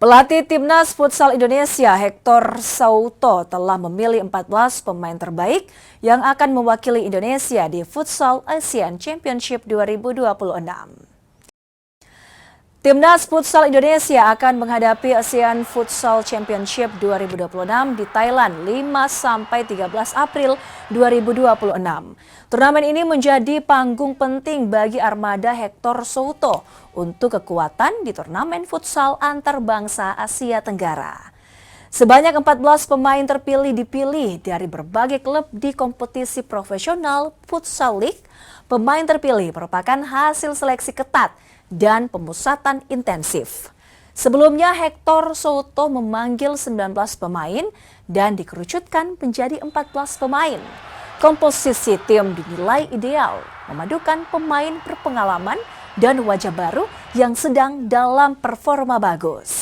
Pelatih Timnas Futsal Indonesia Hector Souto telah memilih 14 pemain terbaik yang akan mewakili Indonesia di Futsal Asian Championship 2026. Timnas Futsal Indonesia akan menghadapi ASEAN Futsal Championship 2026 di Thailand 5-13 April 2026. Turnamen ini menjadi panggung penting bagi armada Hector Souto untuk kekuatan di turnamen futsal antar bangsa Asia Tenggara. Sebanyak 14 pemain terpilih dipilih dari berbagai klub di kompetisi profesional Futsal League. Pemain terpilih merupakan hasil seleksi ketat dan pemusatan intensif. Sebelumnya Hector Souto memanggil 19 pemain dan dikerucutkan menjadi 14 pemain. Komposisi tim dinilai ideal, memadukan pemain berpengalaman dan wajah baru yang sedang dalam performa bagus.